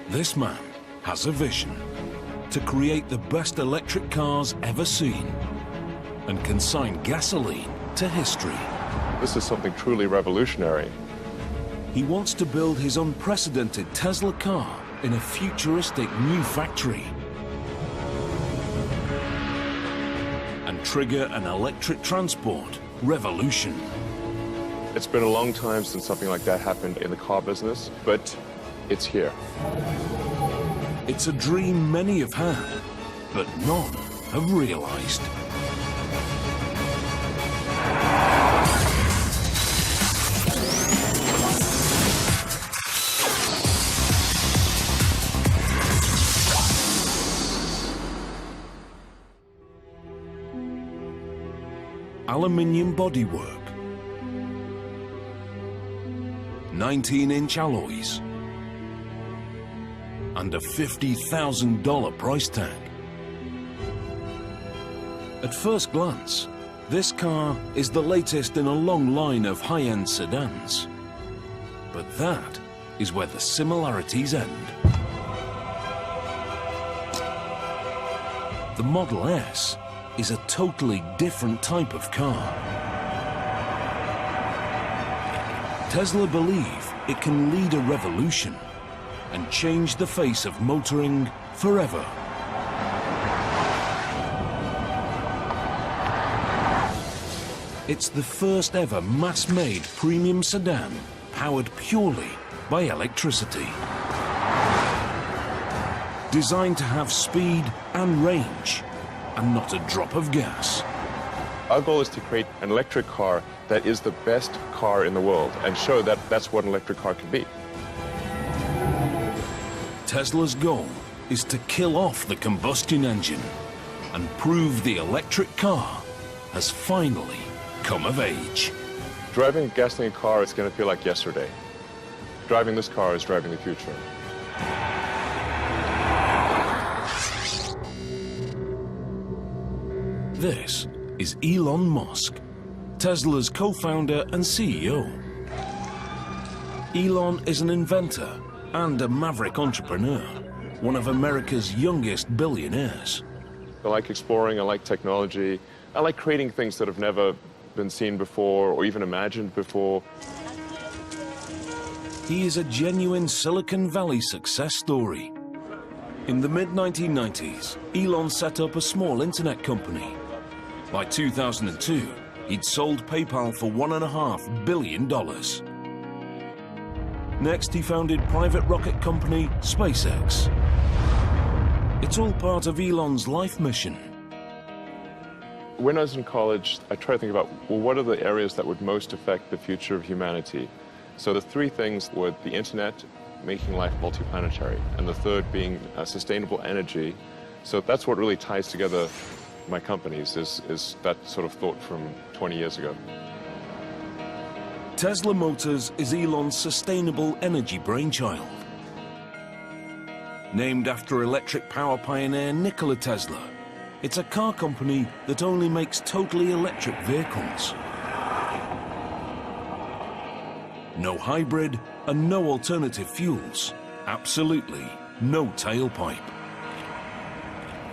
This man has a vision to create the best electric cars ever seen and consign gasoline to history. This is something truly revolutionary. He wants to build his unprecedented Tesla car in a futuristic new factory and trigger an electric transport revolution. It's been a long time since something like that happened in the car business, but it's here. It's a dream many have had, but none have realized. Aluminium bodywork, 19-inch alloys, and a $50,000 price tag. At first glance, this car is the latest in a long line of high-end sedans. But that is where the similarities end. The Model S is a totally different type of car. Tesla believe it can lead a revolution and change the face of motoring forever. It's the first ever mass-made premium sedan powered purely by electricity. Designed to have speed and range, and not a drop of gas. Our goal is to create an electric car that is the best car in the world and show that that's what an electric car can be. Tesla's goal is to kill off the combustion engine and prove the electric car has finally come of age. Driving a gasoline car is going to feel like yesterday. Driving this car is driving the future. This is Elon Musk, Tesla's co-founder and CEO. Elon is an inventor and a maverick entrepreneur, one of America's youngest billionaires. I like exploring, I like technology, I like creating things that have never been seen before or even imagined before. He is a genuine Silicon Valley success story. In the mid-1990s, Elon set up a small internet company. By 2002, he'd sold PayPal for $1.5 billion. Next, he founded private rocket company SpaceX. It's all part of Elon's life mission. When I was in college, I tried to think about, well, what are the areas that would most affect the future of humanity? So the three things were the internet, making life multiplanetary, and the third being sustainable energy. So that's what really ties together my companies, is that sort of thought from 20 years ago. Tesla Motors is Elon's sustainable energy brainchild. Named after electric power pioneer Nikola Tesla, it's a car company that only makes totally electric vehicles. No hybrid and no alternative fuels. Absolutely no tailpipe.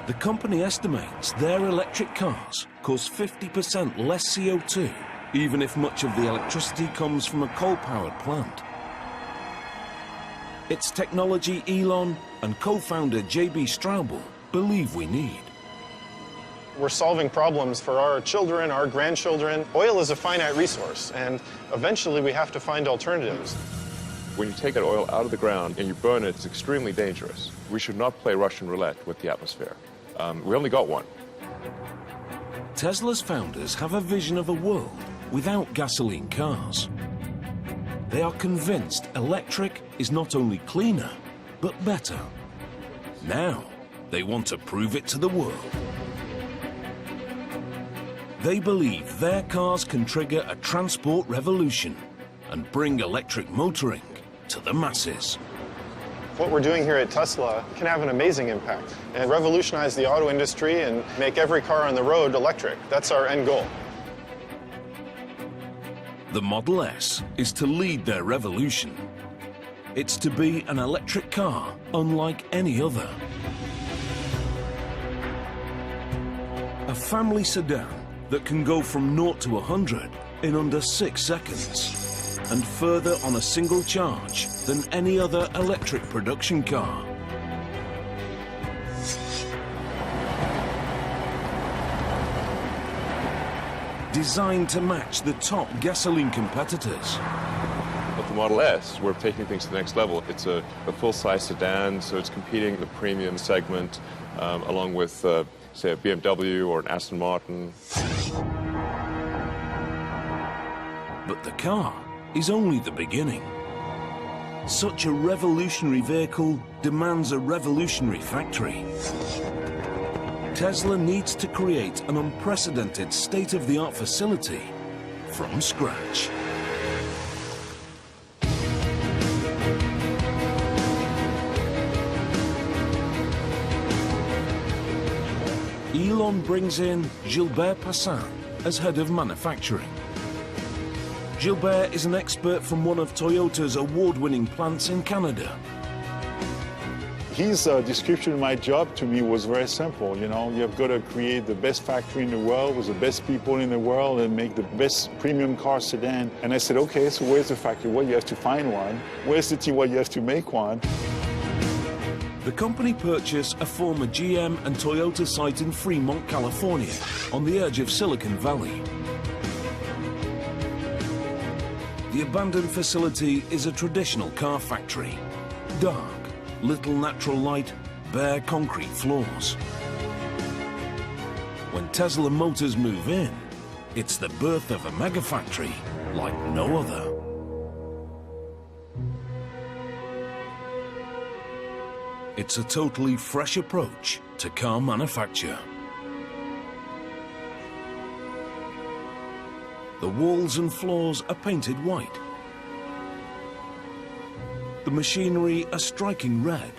The company estimates their electric cars cause 50% less CO2, even if much of the electricity comes from a coal-powered plant. It's technology Elon and co-founder J.B. Straubel believe we need. We're solving problems for our children, our grandchildren. Oil is a finite resource, and eventually we have to find alternatives. When you take that oil out of the ground and you burn it, it's extremely dangerous. We should not play Russian roulette with the atmosphere. We only got one. Tesla's founders have a vision of a world without gasoline cars. They are convinced electric is not only cleaner, but better. Now, they want to prove it to the world. They believe their cars can trigger a transport revolution and bring electric motoring to the masses. What we're doing here at Tesla can have an amazing impact and revolutionize the auto industry and make every car on the road electric. That's our end goal. The Model S is to lead their revolution. It's to be an electric car unlike any other. A family sedan that can go from 0 to 100 in under 6 seconds, and further on a single charge than any other electric production car. Designed to match the top gasoline competitors. But the Model S, we're taking things to the next level. It's a full-size sedan, so it's competing in the premium segment, along with, say, a BMW or an Aston Martin. But the car is only the beginning. Such a revolutionary vehicle demands a revolutionary factory. Tesla needs to create an unprecedented state-of-the-art facility from scratch. Elon brings in Gilbert Passin as head of manufacturing. Gilbert is an expert from one of Toyota's award-winning plants in Canada. His description of my job to me was very simple. You know, you've got to create the best factory in the world with the best people in the world and make the best premium car sedan. And I said, okay, so where's the factory? Well, you have to find one. Where's the team? Well, you have to make one. The company purchased a former GM and Toyota site in Fremont, California, on the edge of Silicon Valley. The abandoned facility is a traditional car factory. Dark, little natural light, bare concrete floors. When Tesla Motors move in, it's the birth of a mega factory like no other. It's a totally fresh approach to car manufacture. The walls and floors are painted white. The machinery a striking red.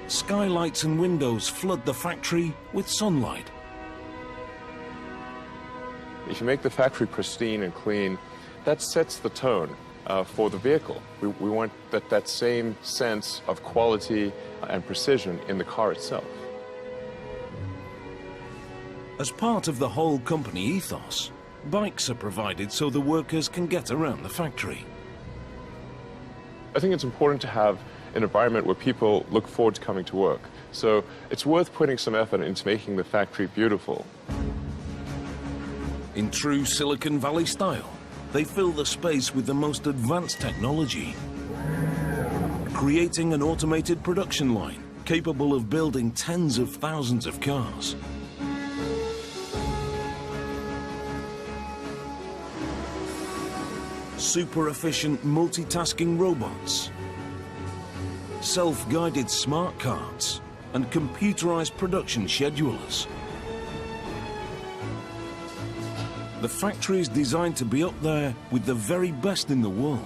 Skylights and windows flood the factory with sunlight. If you make the factory pristine and clean, that sets the tone for the vehicle. We want that same sense of quality and precision in the car itself. As part of the whole company ethos, bikes are provided so the workers can get around the factory. I think it's important to have an environment where people look forward to coming to work. So it's worth putting some effort into making the factory beautiful. In true Silicon Valley style, they fill the space with the most advanced technology, creating an automated production line capable of building tens of thousands of cars. Super efficient multitasking robots, self-guided smart carts, and computerized production schedulers. The factory is designed to be up there with the very best in the world.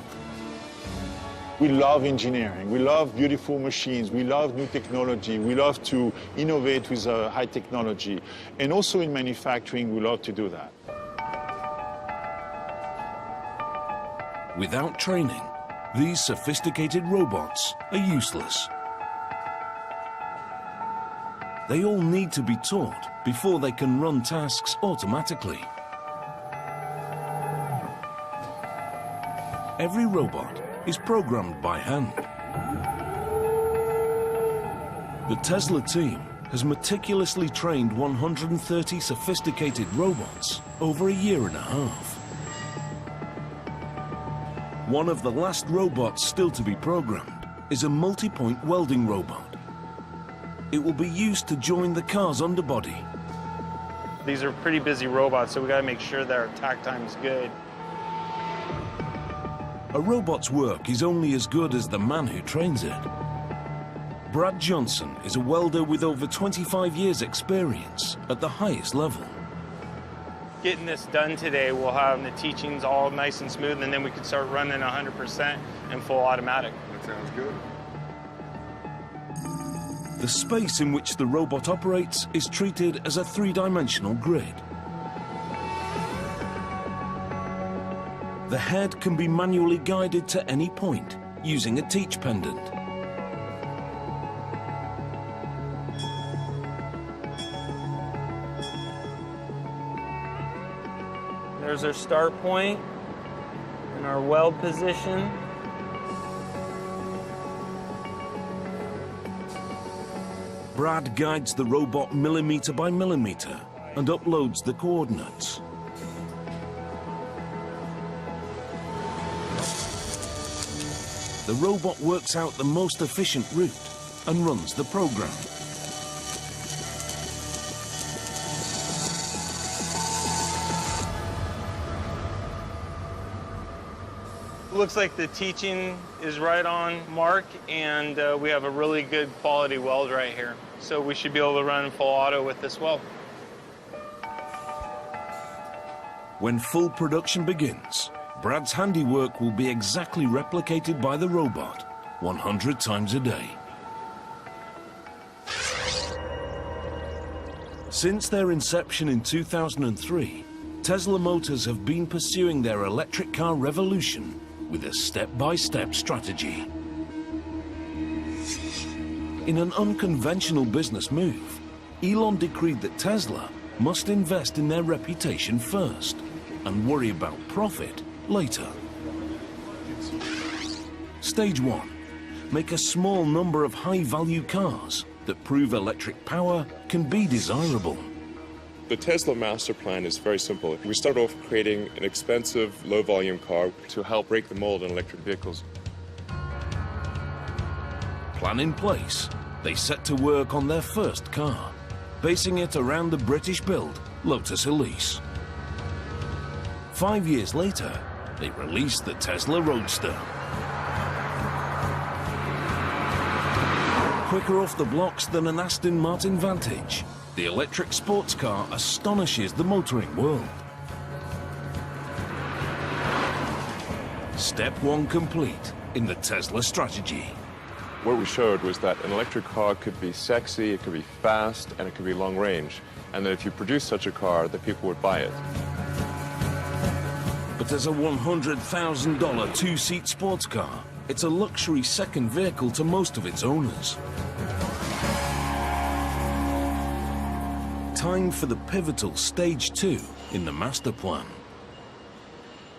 We love engineering. We love beautiful machines. We love new technology. We love to innovate with high technology. And also in manufacturing, we love to do that. Without training, these sophisticated robots are useless. They all need to be taught before they can run tasks automatically. Every robot is programmed by hand. The Tesla team has meticulously trained 130 sophisticated robots over a year and a half. One of the last robots still to be programmed is a multi-point welding robot. It will be used to join the car's underbody. These are pretty busy robots, so we gotta make sure that our tack time is good. A robot's work is only as good as the man who trains it. Brad Johnson is a welder with over 25 years' experience at the highest level. Getting this done today, we'll have the teachings all nice and smooth, and then we can start running 100% in full automatic. That sounds good. The space in which the robot operates is treated as a three-dimensional grid. The head can be manually guided to any point using a teach pendant. There's our start point and our weld position. Brad guides the robot millimeter by millimeter and uploads the coordinates. The robot works out the most efficient route and runs the program. Looks like the teaching is right on mark, and we have a really good quality weld right here. So we should be able to run full auto with this weld. When full production begins, Brad's handiwork will be exactly replicated by the robot 100 times a day. Since their inception in 2003, Tesla Motors have been pursuing their electric car revolution with a step-by-step strategy. In an unconventional business move, Elon decreed that Tesla must invest in their reputation first and worry about profit later. Stage 1. Make a small number of high-value cars that prove electric power can be desirable. The Tesla master plan is very simple. We start off creating an expensive, low-volume car to help break the mold in electric vehicles. Plan in place, they set to work on their first car, basing it around the British-built Lotus Elise. 5 years later, they released the Tesla Roadster. Quicker off the blocks than an Aston Martin Vantage, the electric sports car astonishes the motoring world. Step 1 complete in the Tesla strategy. What we showed was that an electric car could be sexy, it could be fast, and it could be long range. And that if you produce such a car, that people would buy it. But as a $100,000 two-seat sports car, it's a luxury second vehicle to most of its owners. Time for the pivotal Stage 2 in the master plan.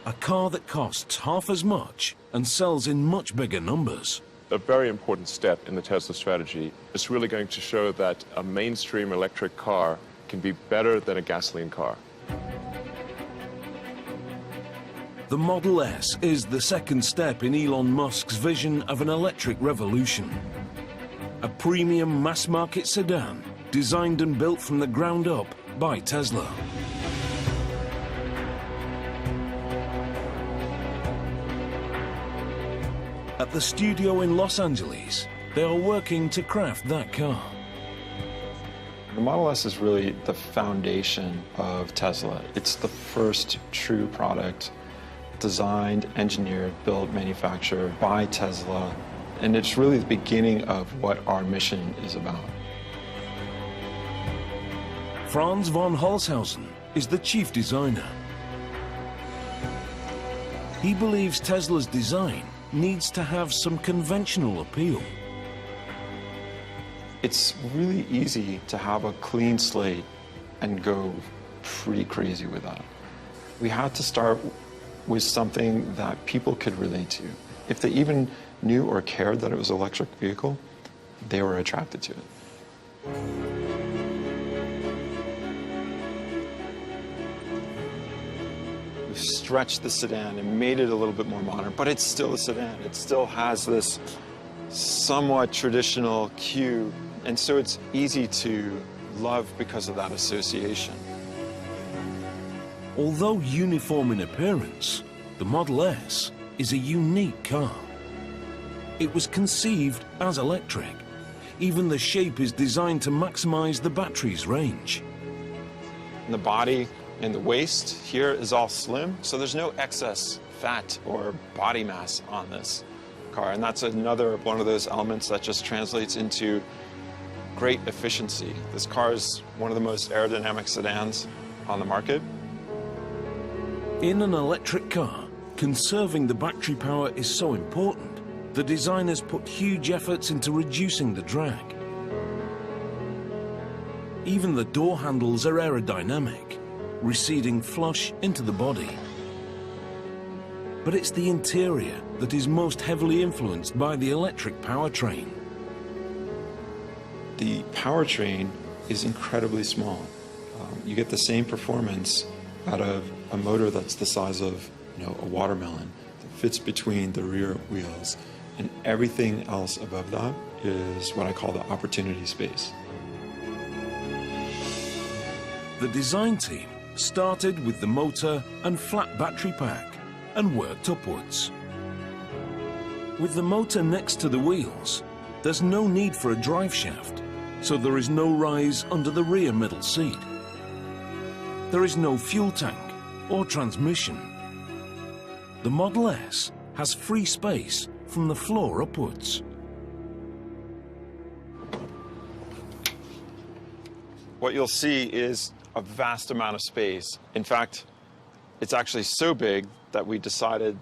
A car that costs half as much and sells in much bigger numbers. A very important step in the Tesla strategy is really going to show that a mainstream electric car can be better than a gasoline car. The Model S is the second step in Elon Musk's vision of an electric revolution. A premium mass-market sedan designed and built from the ground up by Tesla. At the studio in Los Angeles, they are working to craft that car. The Model S is really the foundation of Tesla. It's the first true product designed, engineered, built, manufactured by Tesla. And it's really the beginning of what our mission is about. Franz von Holzhausen is the chief designer. He believes Tesla's design needs to have some conventional appeal. It's really easy to have a clean slate and go pretty crazy with that. We had to start with something that people could relate to. If they even knew or cared that it was an electric vehicle, they were attracted to it. We've stretched the sedan and made it a little bit more modern, but it's still a sedan. It still has this somewhat traditional cue, and so it's easy to love because of that association. Although uniform in appearance, the Model S is a unique car. It was conceived as electric. Even the shape is designed to maximize the battery's range. And the body and the waist here is all slim, so there's no excess fat or body mass on this car. And that's another one of those elements that just translates into great efficiency. This car is one of the most aerodynamic sedans on the market. In an electric car, Conserving the battery power is so important, the designers put huge efforts into reducing the drag. Even the door handles are aerodynamic, receding flush into the body. But it's the interior that is most heavily influenced by the electric powertrain. The powertrain is incredibly small. You get the same performance out of a motor that's the size of, a watermelon that fits between the rear wheels, and everything else above that is what I call the opportunity space. The design team started with the motor and flat battery pack and worked upwards. With the motor next to the wheels, there's no need for a drive shaft, so there is no rise under the rear middle seat. There is no fuel tank or transmission. The Model S has free space from the floor upwards. What you'll see is a vast amount of space. In fact, it's actually so big that we decided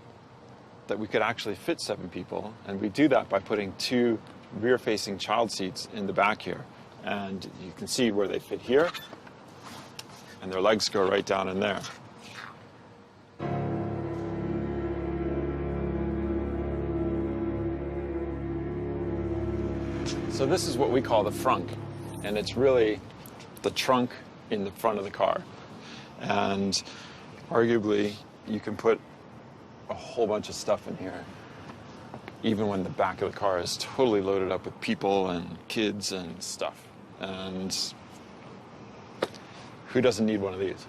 that we could actually fit 7 people, and we do that by putting 2 rear-facing child seats in the back here. And you can see where they fit here, and their legs go right down in there. So this is what we call the frunk, and it's really the trunk in the front of the car. And arguably, you can put a whole bunch of stuff in here, even when the back of the car is totally loaded up with people and kids and stuff. And who doesn't need one of these?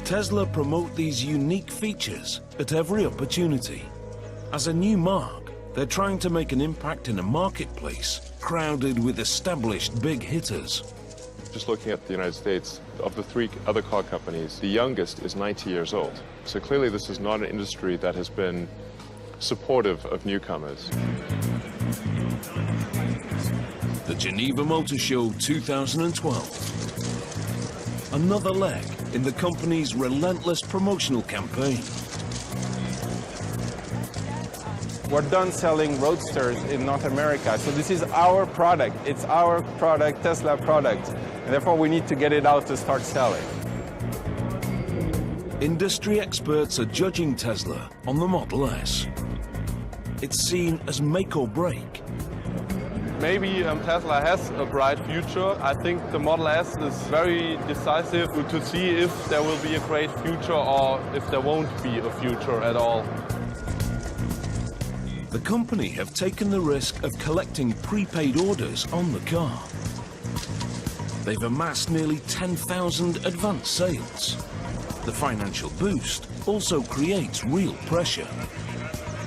Tesla promote these unique features at every opportunity. As a new mark, they're trying to make an impact in a marketplace crowded with established big hitters. Just looking at the United States, of the 3 other car companies, the youngest is 90 years old. So clearly this is not an industry that has been supportive of newcomers. The Geneva Motor Show 2012. Another leg in the company's relentless promotional campaign. We're done selling Roadsters in North America, so this is our product. It's our product, Tesla product, and therefore we need to get it out to start selling. Industry experts are judging Tesla on the Model S. It's seen as make or break. Maybe Tesla has a bright future. I think the Model S is very decisive to see if there will be a great future or if there won't be a future at all. The company have taken the risk of collecting prepaid orders on the car. They've amassed nearly 10,000 advance sales. The financial boost also creates real pressure.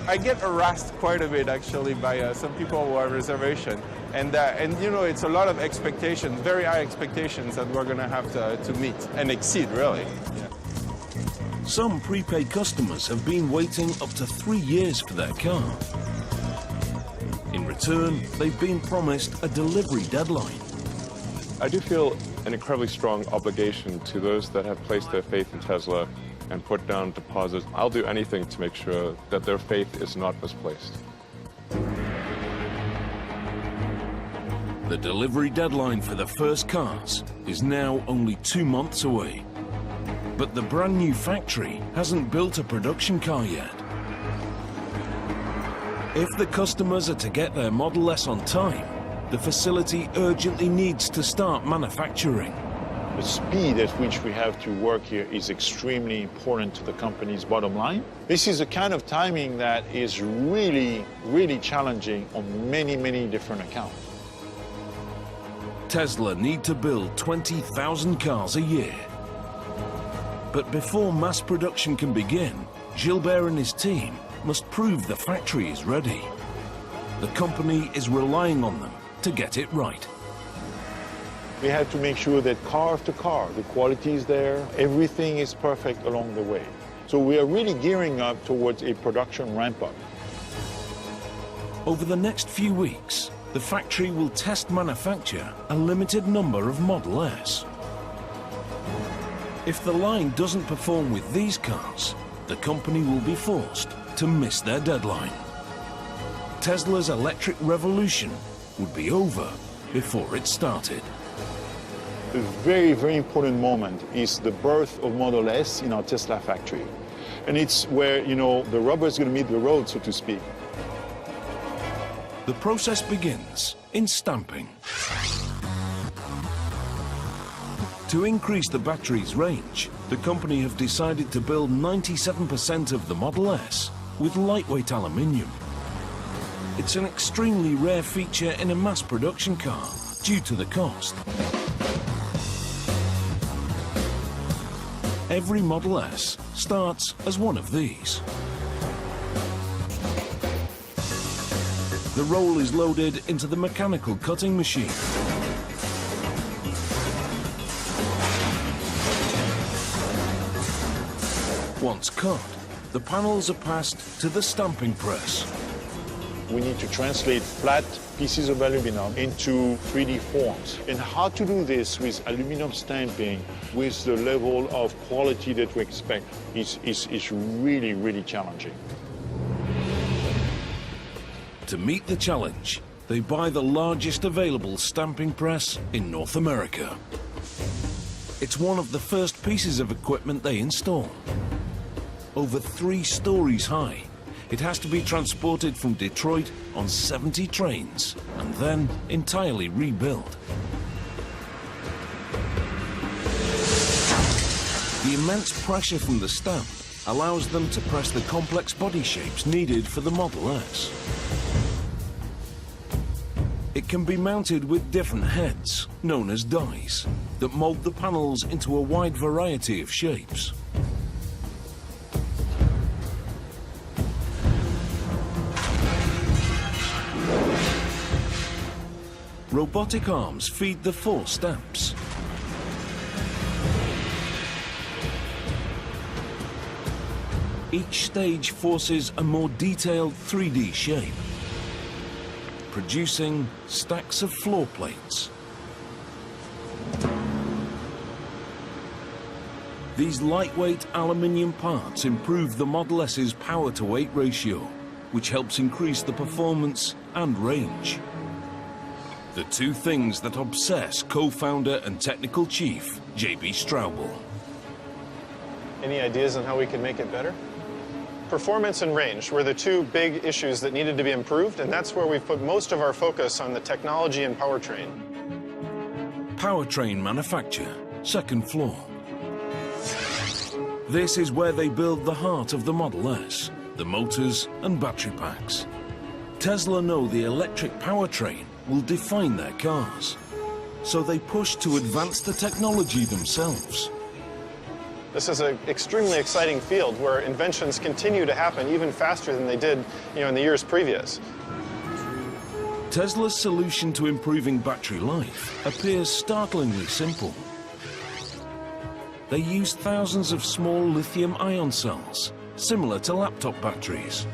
I get harassed quite a bit actually by some people who have reservation, and it's a lot of expectations, very high expectations that we're going to have to meet and exceed, really. Yeah. Some prepaid customers have been waiting up to 3 years for their car. In return, they've been promised a delivery deadline. I do feel an incredibly strong obligation to those that have placed their faith in Tesla and put down deposits. I'll do anything to make sure that their faith is not misplaced. The delivery deadline for the first cars is now only 2 months away. But the brand new factory hasn't built a production car yet. If the customers are to get their Model S on time, the facility urgently needs to start manufacturing. The speed at which we have to work here is extremely important to the company's bottom line. This is a kind of timing that is really, really challenging on many, many different accounts. Tesla need to build 20,000 cars a year. But before mass production can begin, Gilbert and his team must prove the factory is ready. The company is relying on them to get it right. We have to make sure that car after car, the quality is there, everything is perfect along the way. So we are really gearing up towards a production ramp-up. Over the next few weeks, the factory will test manufacture a limited number of Model S. If the line doesn't perform with these cars, the company will be forced to miss their deadline. Tesla's electric revolution would be over before it started. A very, very important moment is the birth of Model S in our Tesla factory. And it's where, the rubber is going to meet the road, so to speak. The process begins in stamping. To increase the battery's range, the company have decided to build 97% of the Model S with lightweight aluminium. It's an extremely rare feature in a mass production car due to the cost. Every Model S starts as one of these. The roll is loaded into the mechanical cutting machine. Once cut, the panels are passed to the stamping press. We need to translate flat pieces of aluminum into 3D forms. And how to do this with aluminum stamping with the level of quality that we expect is really, really challenging. To meet the challenge, they buy the largest available stamping press in North America. It's one of the first pieces of equipment they install. Over 3 stories high, it has to be transported from Detroit on 70 trains and then entirely rebuilt. The immense pressure from the stamp allows them to press the complex body shapes needed for the Model S. It can be mounted with different heads, known as dies, that mold the panels into a wide variety of shapes. Robotic arms feed the 4 stamps. Each stage forces a more detailed 3D shape, producing stacks of floor plates. These lightweight aluminium parts improve the Model S's power-to-weight ratio, which helps increase the performance and range. The 2 things that obsess co-founder and technical chief, J.B. Straubel. Any ideas on how we can make it better? Performance and range were the 2 big issues that needed to be improved, and that's where we've put most of our focus on the technology and powertrain. Powertrain manufacture, 2nd floor. This is where they build the heart of the Model S, the motors and battery packs. Tesla know the electric powertrain will define their cars, so they push to advance the technology themselves. This is an extremely exciting field where inventions continue to happen even faster than they did, in the years previous. Tesla's solution to improving battery life appears startlingly simple. They use thousands of small lithium-ion cells, similar to laptop batteries.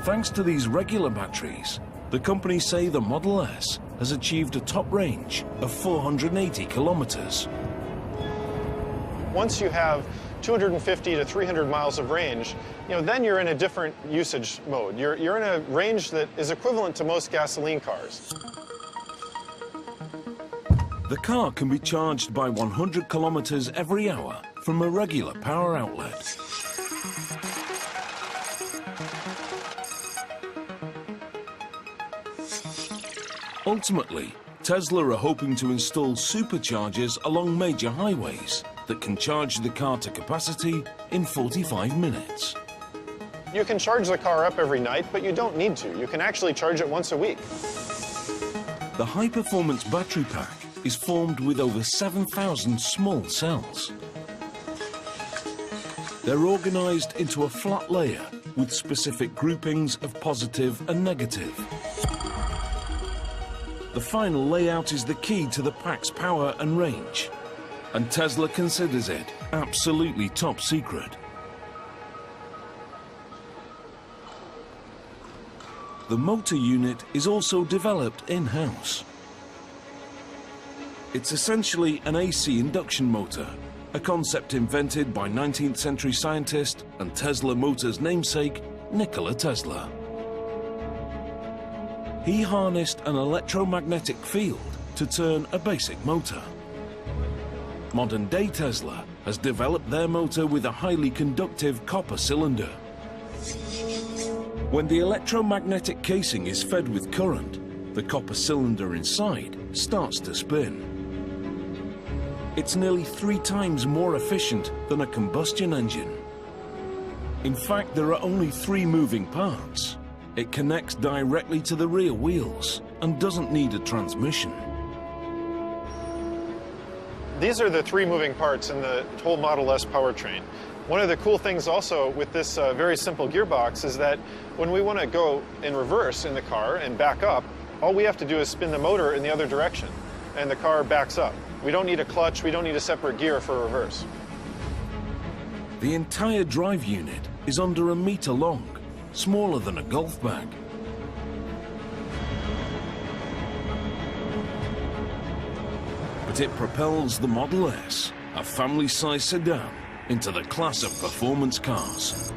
Thanks to these regular batteries, the company say the Model S has achieved a top range of 480 kilometers. Once you have 250 to 300 miles of range, then you're in a different usage mode. You're in a range that is equivalent to most gasoline cars. The car can be charged by 100 kilometers every hour from a regular power outlet. Ultimately, Tesla are hoping to install superchargers along major highways that can charge the car to capacity in 45 minutes. You can charge the car up every night, but you don't need to. You can actually charge it once a week. The high-performance battery pack is formed with over 7,000 small cells. They're organized into a flat layer with specific groupings of positive and negative. The final layout is the key to the pack's power and range, and Tesla considers it absolutely top secret. The motor unit is also developed in-house. It's essentially an AC induction motor, a concept invented by 19th century scientist and Tesla Motors namesake, Nikola Tesla. He harnessed an electromagnetic field to turn a basic motor. Modern-day Tesla has developed their motor with a highly conductive copper cylinder. When the electromagnetic casing is fed with current, the copper cylinder inside starts to spin. It's nearly 3 times more efficient than a combustion engine. In fact, there are only 3 moving parts. It connects directly to the rear wheels and doesn't need a transmission. These are the 3 moving parts in the whole Model S powertrain. One of the cool things also with this very simple gearbox is that when we want to go in reverse in the car and back up, all we have to do is spin the motor in the other direction, and the car backs up. We don't need a clutch, we don't need a separate gear for reverse. The entire drive unit is under 1 meter long, smaller than a golf bag. But it propels the Model S, a family-sized sedan, into the class of performance cars.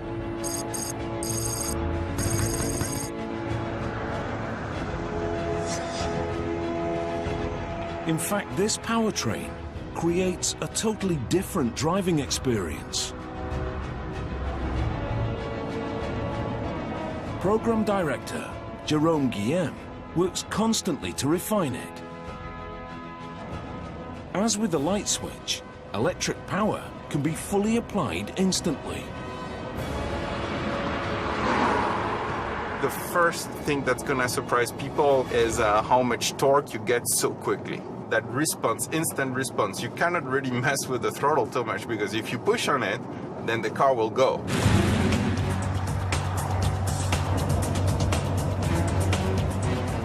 In fact, this powertrain creates a totally different driving experience. Program Director Jerome Guillem works constantly to refine it. As with the light switch, electric power can be fully applied instantly. The first thing that's going to surprise people is how much torque you get so quickly. That response, instant response, you cannot really mess with the throttle too much, because if you push on it, then the car will go.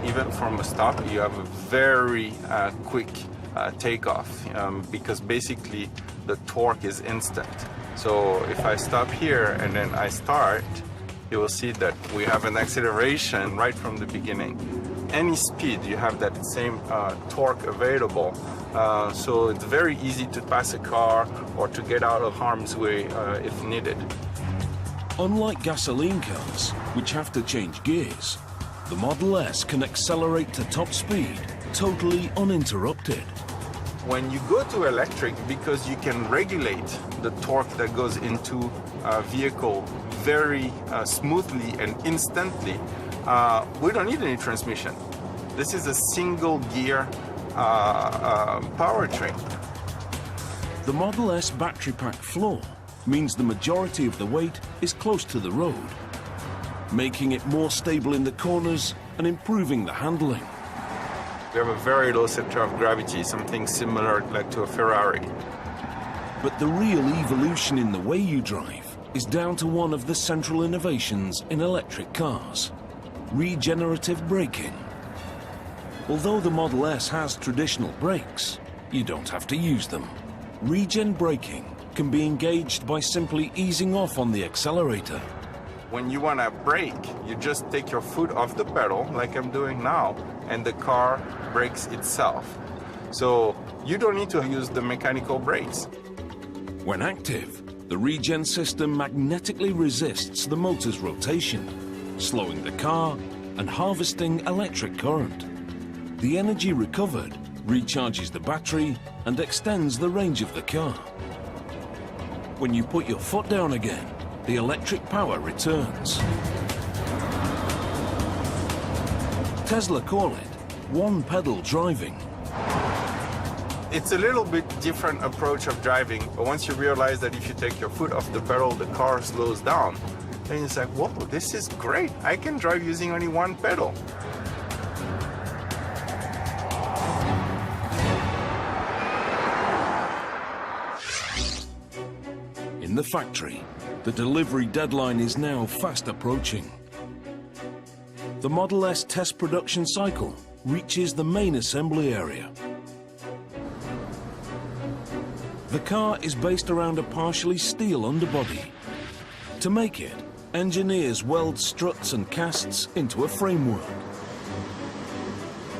Even from a stop, you have a very quick takeoff, because basically the torque is instant. So if I stop here and then I start, you will see that we have an acceleration right from the beginning. Any speed, you have that same torque available. So it's very easy to pass a car or to get out of harm's way if needed. Unlike gasoline cars, which have to change gears, the Model S can accelerate to top speed totally uninterrupted. When you go to electric, because you can regulate the torque that goes into a vehicle very smoothly and instantly, we don't need any transmission. This is a single gear powertrain. The Model S battery pack floor means the majority of the weight is close to the road, making it more stable in the corners and improving the handling. We have a very low center of gravity, something similar like to a Ferrari. But the real evolution in the way you drive is down to one of the central innovations in electric cars: regenerative braking. Although the Model S has traditional brakes, you don't have to use them. Regen braking can be engaged by simply easing off on the accelerator. When you want to brake, you just take your foot off the pedal, like I'm doing now, and the car brakes itself. So you don't need to use the mechanical brakes. When active, the regen system magnetically resists the motor's rotation, slowing the car and harvesting electric current. The energy recovered recharges the battery and extends the range of the car. When you put your foot down again, the electric power returns. Tesla call it one-pedal driving. It's a little bit different approach of driving, but once you realize that if you take your foot off the pedal, the car slows down, then it's like, whoa, this is great. I can drive using only one pedal. In the factory, the delivery deadline is now fast approaching. The Model S test production cycle reaches the main assembly area. The car is based around a partially steel underbody. To make it, engineers weld struts and casts into a framework.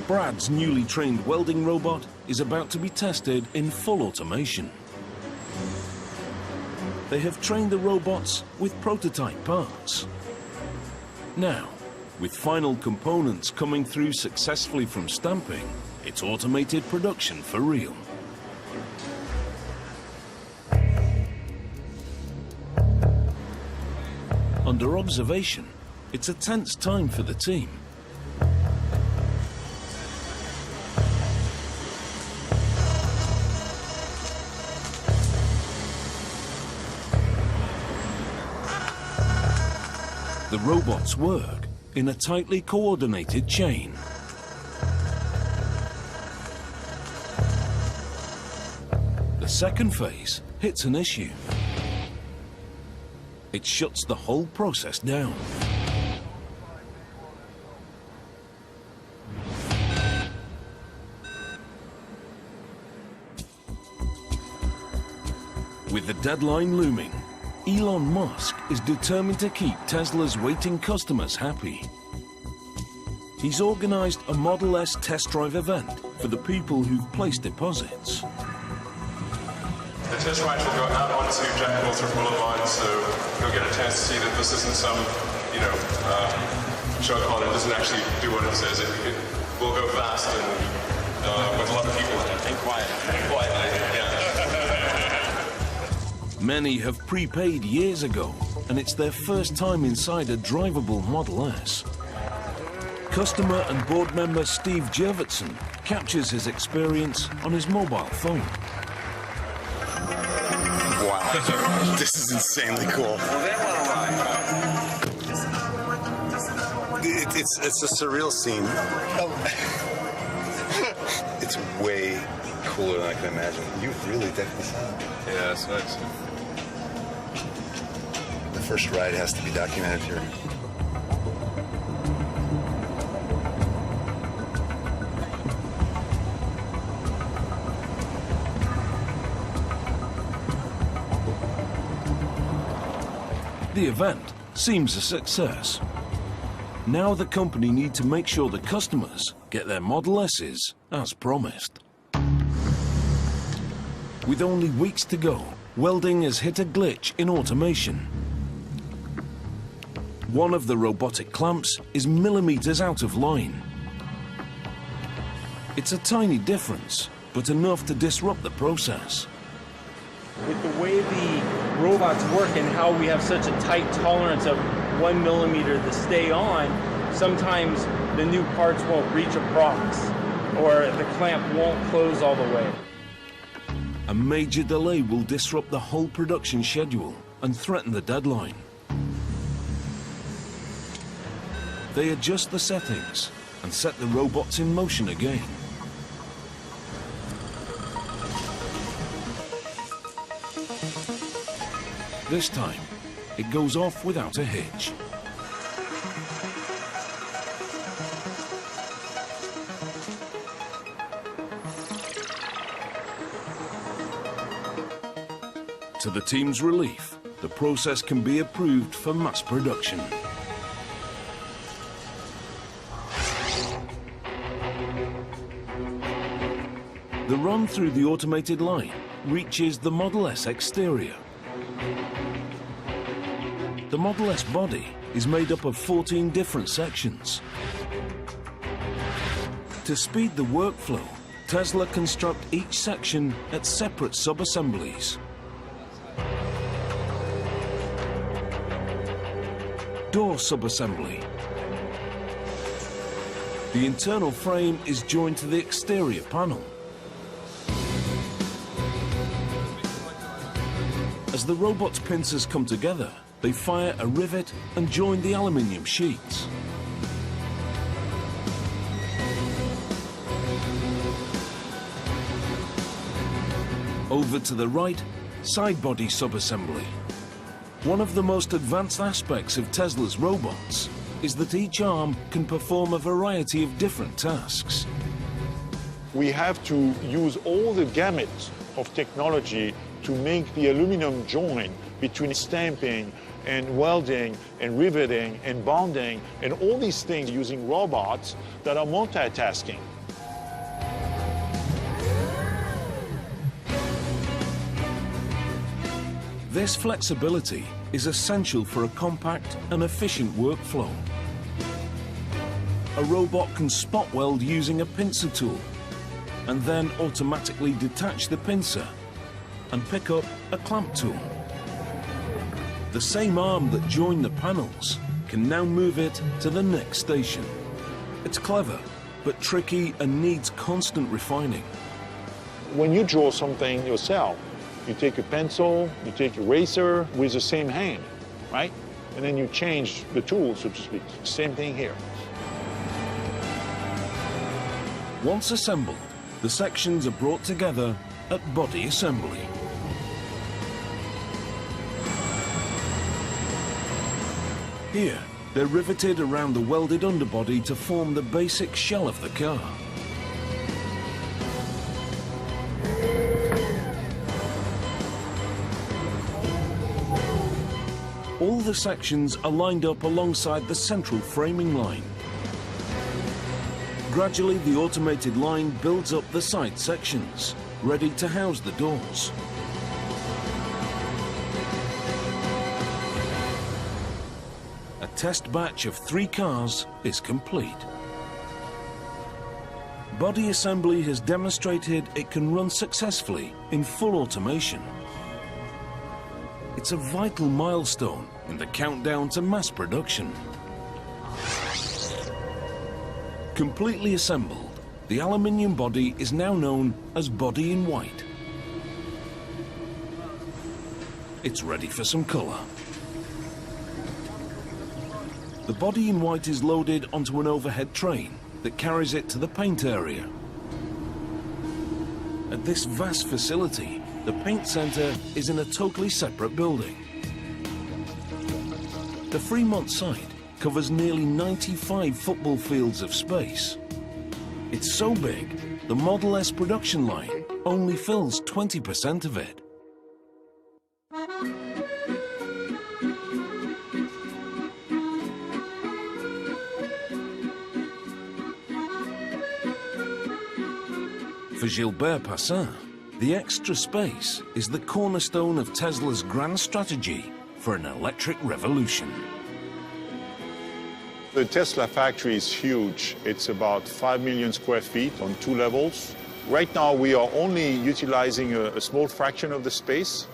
Brad's newly trained welding robot is about to be tested in full automation. They have trained the robots with prototype parts. Now, with final components coming through successfully from stamping, it's automated production for real. Under observation, it's a tense time for the team. The robots work in a tightly coordinated chain. The second phase hits an issue. It shuts the whole process down. With the deadline looming, Elon Musk is determined to keep Tesla's waiting customers happy. He's organized a Model S test drive event for the people who've placed deposits. The test ride will go out onto Jack Northrop Boulevard, so you'll get a chance to see that this isn't some, show car that doesn't actually do what it says. It will go fast and with a lot of people in it. And quiet. And quietly, yeah. Many have prepaid years ago, and it's their first time inside a drivable Model S. Customer and board member Steve Jurvetson captures his experience on his mobile phone. Wow, this is insanely cool. It's a surreal scene. It's way cooler than I can imagine. You really definitely saw it. Yeah, it's nice. The first ride has to be documented here. The event seems a success. Now the company need to make sure the customers get their Model S's as promised. With only weeks to go, welding has hit a glitch in automation. One of the robotic clamps is millimeters out of line. It's a tiny difference, but enough to disrupt the process. With the way the robots work and how we have such a tight tolerance of 1 millimeter to stay on, sometimes the new parts won't reach a prox, or the clamp won't close all the way. A major delay will disrupt the whole production schedule and threaten the deadline. They adjust the settings and set the robots in motion again. This time, it goes off without a hitch. To the team's relief, the process can be approved for mass production. The run through the automated line reaches the Model S exterior. The Model S body is made up of 14 different sections. To speed the workflow, Tesla construct each section at separate sub-assemblies. Door sub-assembly. The internal frame is joined to the exterior panel. As the robot's pincers come together, they fire a rivet and join the aluminium sheets. Over to the right, side body sub-assembly. One of the most advanced aspects of Tesla's robots is that each arm can perform a variety of different tasks. We have to use all the gamut of technology to make the aluminum joint between stamping and welding and riveting and bonding and all these things using robots that are multitasking. This flexibility is essential for a compact and efficient workflow. A robot can spot weld using a pincer tool and then automatically detach the pincer and pick up a clamp tool. The same arm that joined the panels can now move it to the next station. It's clever, but tricky and needs constant refining. When you draw something yourself, you take a pencil, you take a eraser with the same hand, right? And then you change the tool, so to speak. Same thing here. Once assembled, the sections are brought together at body assembly. Here, they're riveted around the welded underbody to form the basic shell of the car. All the sections are lined up alongside the central framing line. Gradually, the automated line builds up the side sections, ready to house the doors. A test batch of 3 cars is complete. Body assembly has demonstrated it can run successfully in full automation. It's a vital milestone in the countdown to mass production. Completely assembled, the aluminium body is now known as body in white. It's ready for some colour. The body in white is loaded onto an overhead train that carries it to the paint area. At this vast facility, the paint centre is in a totally separate building. The Fremont site covers nearly 95 football fields of space. It's so big, the Model S production line only fills 20% of it. For Gilbert Passin, the extra space is the cornerstone of Tesla's grand strategy for an electric revolution. The Tesla factory is huge. It's about 5 million square feet on 2 levels. Right now, we are only utilizing a small fraction of the space,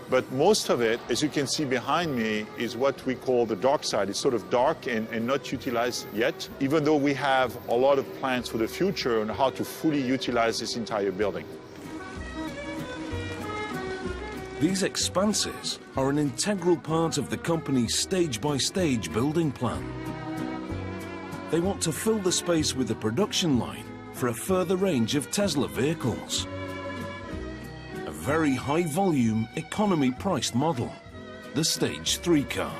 but most of it, as you can see behind me, is what we call the dark side. It's sort of dark and not utilized yet, even though we have a lot of plans for the future on how to fully utilize this entire building. These expanses are an integral part of the company's stage-by-stage building plan. They want to fill the space with a production line for a further range of Tesla vehicles. A very high-volume, economy-priced model, the Stage 3 car.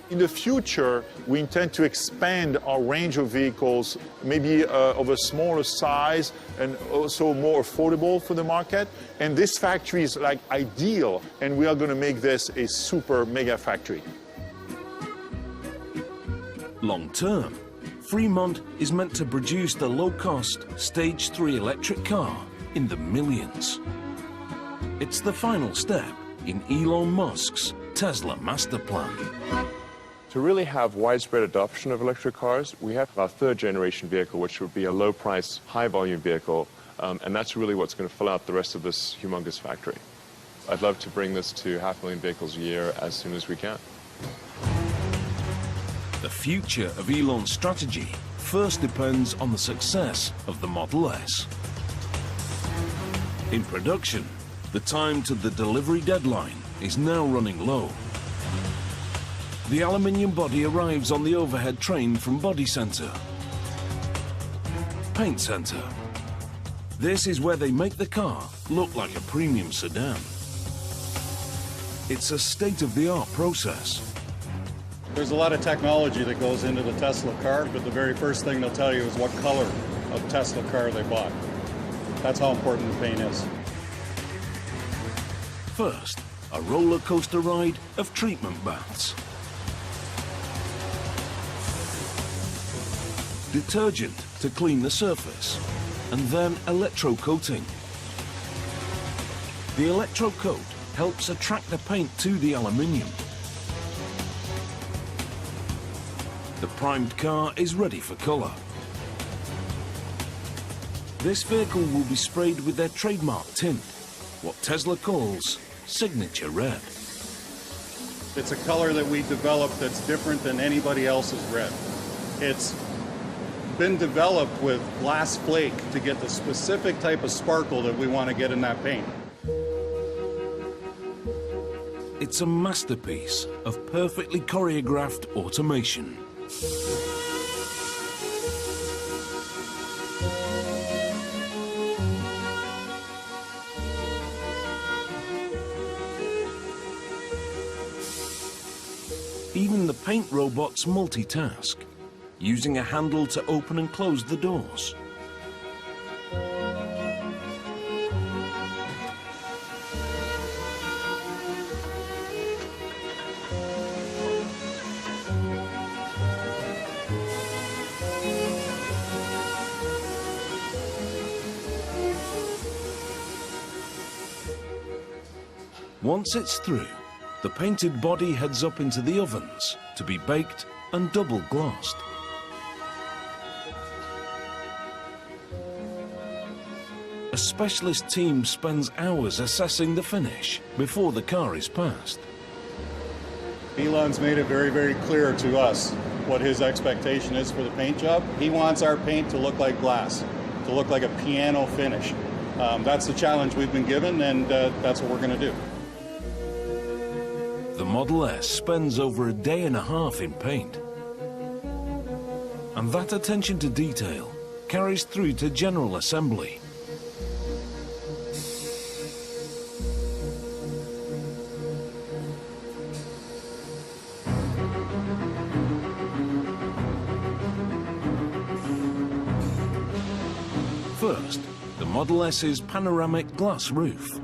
In the future, we intend to expand our range of vehicles, maybe of a smaller size and also more affordable for the market. And this factory is like ideal, and we are going to make this a super mega factory. Long term, Fremont is meant to produce the low-cost Stage 3 electric car in the millions. It's the final step in Elon Musk's Tesla master plan. To really have widespread adoption of electric cars, we have our 3rd generation vehicle, which would be a low-price, high-volume vehicle, and that's really what's going to fill out the rest of this humongous factory. I'd love to bring this to 500,000 vehicles a year as soon as we can. The future of Elon's strategy first depends on the success of the Model S. In production, the time to the delivery deadline is now running low. The aluminium body arrives on the overhead train from Body Center. Paint Center. This is where they make the car look like a premium sedan. It's a state-of-the-art process. There's a lot of technology that goes into the Tesla car, but the very first thing they'll tell you is what color of Tesla car they bought. That's how important the paint is. First, a roller coaster ride of treatment baths. Detergent to clean the surface, and then electrocoating. The electrocoat helps attract the paint to the aluminium. The primed car is ready for colour. This vehicle will be sprayed with their trademark tint, what Tesla calls Signature Red. It's a color that we developed that's different than anybody else's red. It's been developed with glass flake to get the specific type of sparkle that we want to get in that paint. It's a masterpiece of perfectly choreographed automation. Even the paint robots multitask, using a handle to open and close the doors. Once it's through, the painted body heads up into the ovens to be baked and double glassed. A specialist team spends hours assessing the finish before the car is passed. Elon's made it very, very clear to us what his expectation is for the paint job. He wants our paint to look like glass, to look like a piano finish. That's the challenge we've been given, and that's what we're going to do. The Model S spends over a day and a half in paint. And that attention to detail carries through to general assembly. First, the Model S's panoramic glass roof.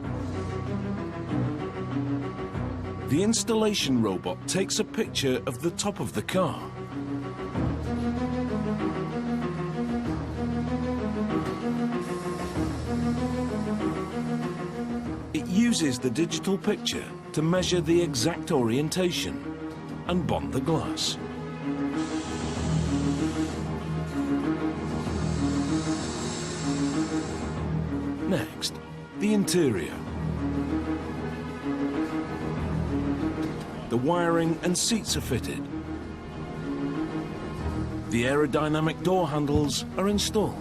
The installation robot takes a picture of the top of the car. It uses the digital picture to measure the exact orientation and bond the glass. Next, the interior. The wiring and seats are fitted. The aerodynamic door handles are installed.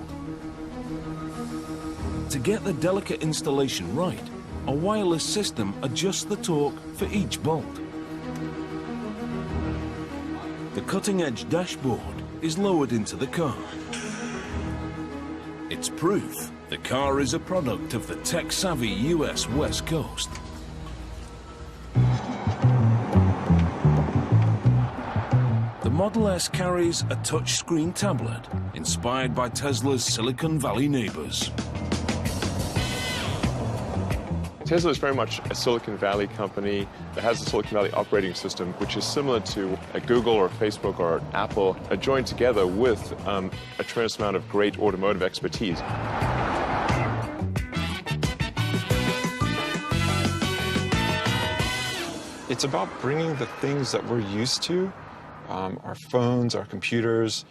To get the delicate installation right, a wireless system adjusts the torque for each bolt. The cutting-edge dashboard is lowered into the car. It's proof the car is a product of the tech-savvy US West Coast. The Model S carries a touchscreen tablet inspired by Tesla's Silicon Valley neighbors. Tesla is very much a Silicon Valley company that has a Silicon Valley operating system, which is similar to a Google or Facebook or Apple, joined together with a tremendous amount of great automotive expertise. It's about bringing the things that we're used to, our phones, our computers,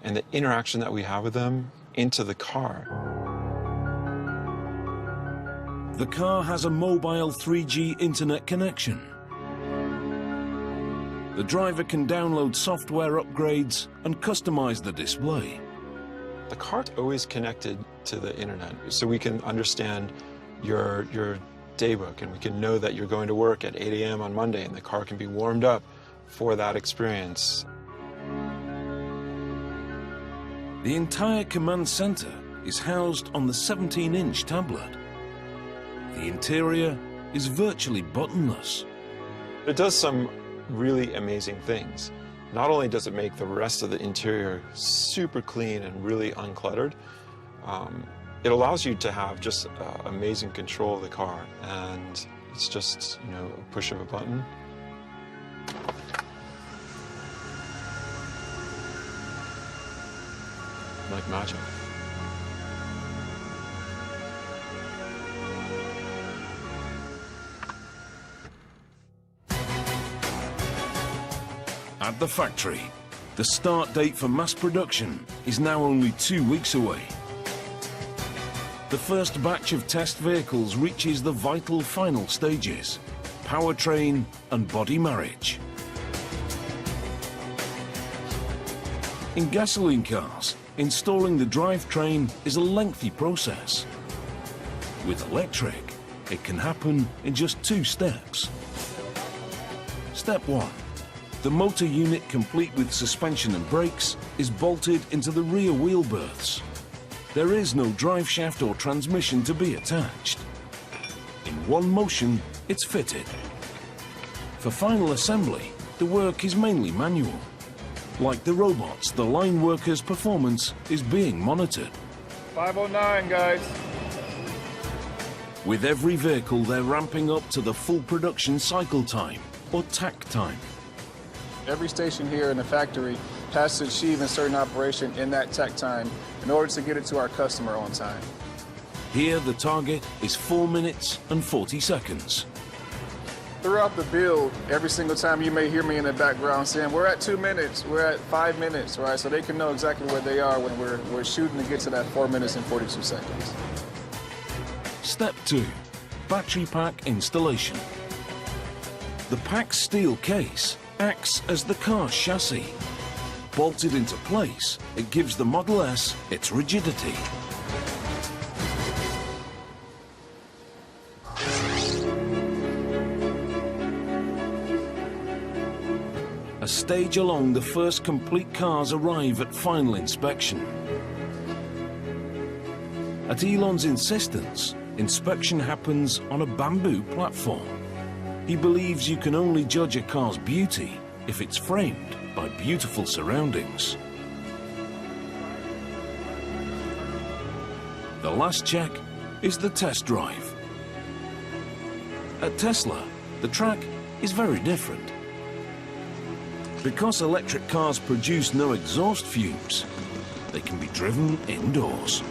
and the interaction that we have with them into the car. The car has a mobile 3G internet connection. The driver can download software upgrades and customize the display. The car's always connected to the internet, so we can understand your daybook, and we can know that you're going to work at 8 a.m. on Monday, and the car can be warmed up for that experience. The entire command center is housed on the 17-inch tablet. The interior is virtually buttonless. It does some really amazing things. Not only does it make the rest of the interior super clean and really uncluttered, it allows you to have just amazing control of the car, and it's just, you know, a push of a button. Like magic. at the factory. The start date for mass production is now only 2 weeks away. The first batch of test vehicles reaches the vital final stages: powertrain and body marriage. In gasoline cars, installing the drivetrain is a lengthy process. With electric, it can happen in just 2 steps. Step 1. The motor unit, complete with suspension and brakes, is bolted into the rear wheel berths. There is no drive shaft or transmission to be attached. In one motion, it's fitted. For final assembly, the work is mainly manual. Like the robots, the line workers' performance is being monitored. 509, guys. With every vehicle, they're ramping up to the full production cycle time, or TAC time. Every station here in the factory has to achieve a certain operation in that TAC time in order to get it to our customer on time. Here, the target is 4 minutes and 40 seconds. Throughout the build, every single time you may hear me in the background saying, we're at 2 minutes, we're at 5 minutes, right? So they can know exactly where they are when we're shooting to get to that 4 minutes and 42 seconds. Step 2, battery pack installation. The packed steel case acts as the car's chassis. Bolted into place, it gives the Model S its rigidity. A stage along, the first complete cars arrive at final inspection. At Elon's insistence, inspection happens on a bamboo platform. He believes you can only judge a car's beauty if it's framed by beautiful surroundings. The last check is the test drive. At Tesla, the track is very different. Because electric cars produce no exhaust fumes, they can be driven indoors.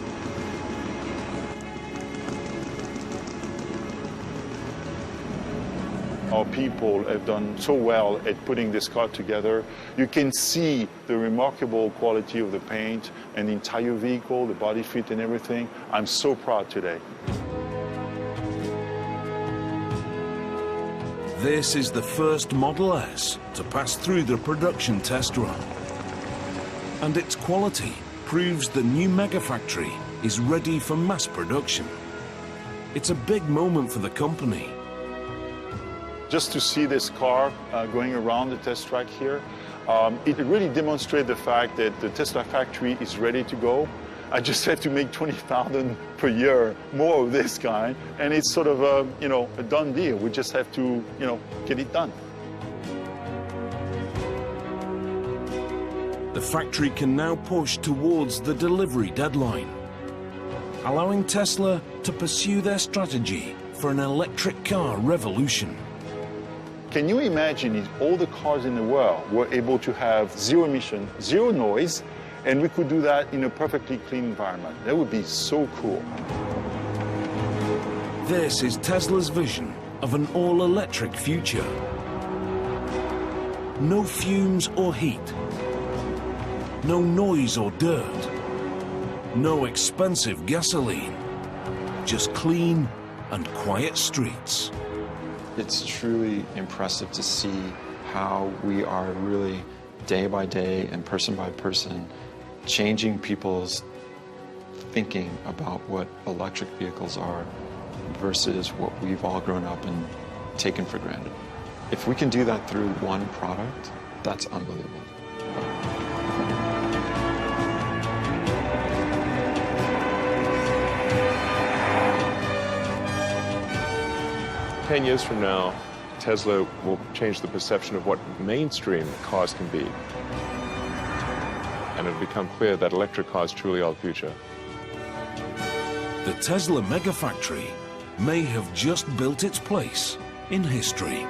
Our people have done so well at putting this car together. You can see the remarkable quality of the paint and the entire vehicle, the body fit and everything. I'm so proud today. This is the first Model S to pass through the production test run. And its quality proves the new megafactory is ready for mass production. It's a big moment for the company. Just to see this car going around the test track here, it really demonstrates the fact that the Tesla factory is ready to go. I just have to make 20,000 per year more of this kind, and it's sort of a, a done deal. We just have to, get it done. The factory can now push towards the delivery deadline, allowing Tesla to pursue their strategy for an electric car revolution. Can you imagine if all the cars in the world were able to have zero emission, zero noise, and we could do that in a perfectly clean environment? That would be so cool. This is Tesla's vision of an all-electric future. No fumes or heat. No noise or dirt. No expensive gasoline. Just clean and quiet streets. It's truly impressive to see how we are really day by day and person by person changing people's thinking about what electric vehicles are versus what we've all grown up and taken for granted. If we can do that through one product, that's unbelievable. "10 years from now, Tesla will change the perception of what mainstream cars can be. And it'll become clear that electric cars truly are the future." The Tesla Megafactory may have just built its place in history.